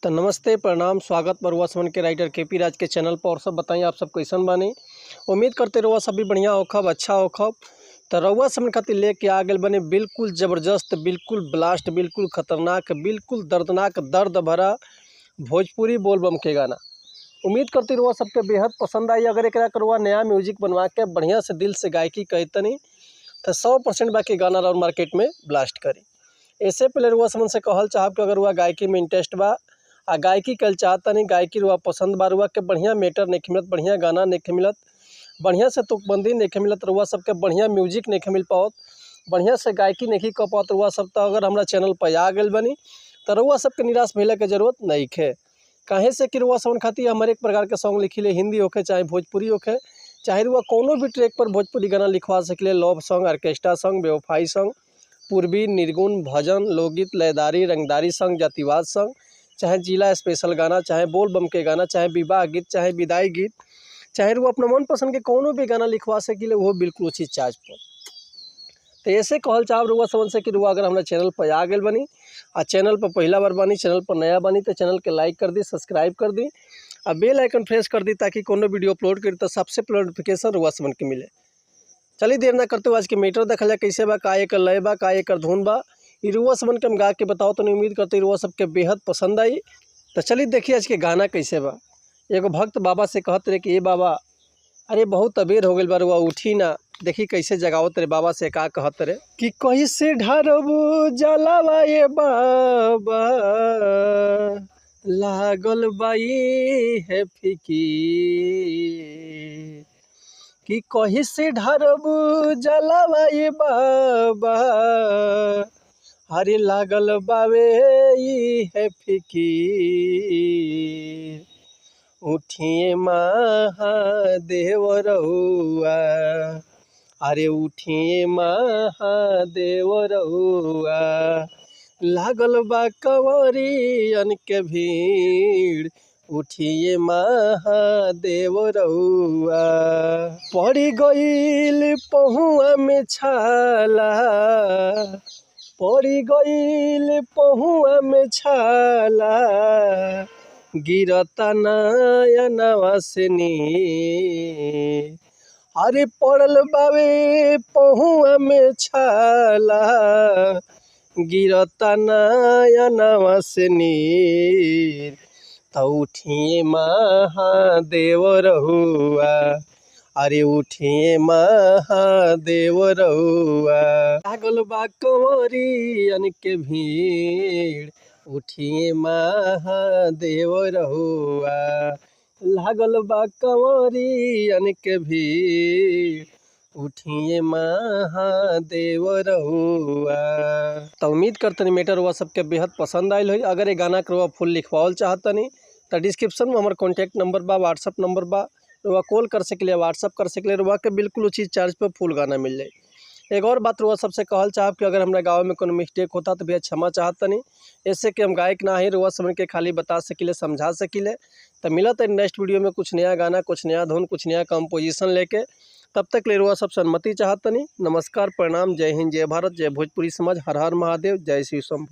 तो नमस्ते प्रणाम स्वागत बरुआ समन के राइटर केपी राज के चैनल पर। और सब बताइए आप सब कैसन बानी। उम्मीद करते रहुआ सब भी बढ़िया होखब, अच्छा होखब। तो रउआ समन खातिर लेके आ गए बने बिल्कुल ज़बरदस्त, बिल्कुल ब्लास्ट, बिल्कुल खतरनाक, बिल्कुल दर्दनाक, दर्द भरा भोजपुरी बोलबम के गाना। उम्मीद करती रहुआ सबके बेहद पसंद आई। अगर एक रउआ नया म्यूजिक बनवा के बढ़िया से दिल से गायकी कहतनी तो 100% बाकी गाना और मार्केट में ब्लास्ट करी। ऐसे पहले रुआ समन से कहल चाहब कि अगर रुआ गायकी में इंटरेस्ट बा आ गायकी कल चाहता नहीं, गायकी रुआ पसंद बा, रुआ के बढ़िया मेटर नहीं मिलत, बढ़िया गाना नहीं मिलत, बढ़िया से तुकबंदी नहीं मिलत, रुआ सबके बढ़िया म्यूजिक नहीं मिल पाओत, बढ़िया से गायकी नहीं कर पात रुआ सब। तो अगर हमारा चैनल पर आ गए बनी तो रुआ सबके निराश भइले के जरूरत नहीं है। काहे से कि रुआ समन खातिर हम एक प्रकार के सॉन्ग लिखिले, हिंदी होके चाहे भोजपुरी होके, चाहे रुआ कोनो भी ट्रैक पर भोजपुरी गाना लिखवा सकिले। लव सॉन्ग, ऑर्केस्ट्रा सॉन्ग, बेवफाई सॉन्ग, पूर्वी, निर्गुण, भजन, लोकगीत, लयदारी, रंगदारी सॉन्ग, जातिवाद सॉन्ग, चाहे जिला स्पेशल गाना, चाहे बोल बम के गाना, चाहे विवाह गीत, चाहे विदाई गीत, चाहे वो अपना मन पसंद के कोनो भी गाना लिखवा सकिले, वो बिल्कुल उचित चार्ज पर। तो ऐसे कहल चाहब रुआ समझ से कि रुआ अगर हमारे चैनल पर आ गए बनी आ चैनल पर पहला बार बनी, चैनल पर नया बनी तो चैनल के लाइक कर दी, सब्सक्राइब कर दी और बेल आइकन प्रेस कर दी ताकि कोनो वीडियो अपलोड करी तो सबसे पहले नोटिफिकेशन रुआ समझ के मिले। चलिए देर ना करते हुए आज के मीटर देखल जाए कैसे बा, का एकर लय बा, का एकर धुन बा। ई रुआ समन के हम गा के बताओ तो उम्मीद करते रुआ सबके बेहद पसंद आई। तो चलिए देखिए आज के गाना कैसे बा। एगो भक्त बाबा से कहत रहे कि ये बाबा, अरे बहुत अबेर हो गई बा, रुआ उठी ना। देखी कैसे जगावत रे बाबा से का कहत रहे कि कैसे ढारबू जलावा ये बाबा, लागल बाई है फिकीर, कि कहीं से ढारबू जलावा ये बाबा, अरे लागल बावे ई है फिकीर, उठिए महादेव रउआ, अरे उठिए महादेव रउआ, लागल बा कंवरियन के भीड़, उठिए महादेव रउआ। पड़ी गईल पहुआ में छाला, पड़ी गईल पहुआ में छाला, गिरता नयनवा से नीर, अरे पड़ल बावे पहुआ में छाला, गिरता नयनवा से नीर, तो उठिए महादेव रहुआ, अरे उठिए महादेव रहुआ, लागल बा कंवरियन के भीड़, उठिए महादेव रहुआ, लागल बा कंवरियन के भीड़, उठिए महादेव रहुआ। तो उम्मीद करतनी मेटर हुआ सबके बेहद पसंद आयल हो। अगर ये गाना के फुल लिखवाओल चाहतनी तो डिस्क्रिप्शन में हमारे कॉन्टैक्ट नंबर बा, व्हाट्सअप नंबर बा, रुआ कॉल कर सके, व्हाट्सअप कर सके, रुआ के बिल्कुल उचित चार्ज पे फुल गाना मिल जाए। एक और बात रुआ सबसे कहल चाहब कि अगर हमारे गाँव में कोनो मिस्टेक होता तो भैया क्षमा चाहतनी। ऐसे कि हम गायक ना ही रुआ समझ के खाली बता सकिले, समझा सकिले। तो मिलत है नेक्स्ट वीडियो में कुछ नया गाना, कुछ नया धुन, कुछ नया कंपोजिशन लेके। तब तक ले रुआ सब सन्मति चाहतनी। नमस्कार, प्रणाम, जय हिंद, जय भारत, जय भोजपुरी समाज, हर हर महादेव, जय श्री शंभू।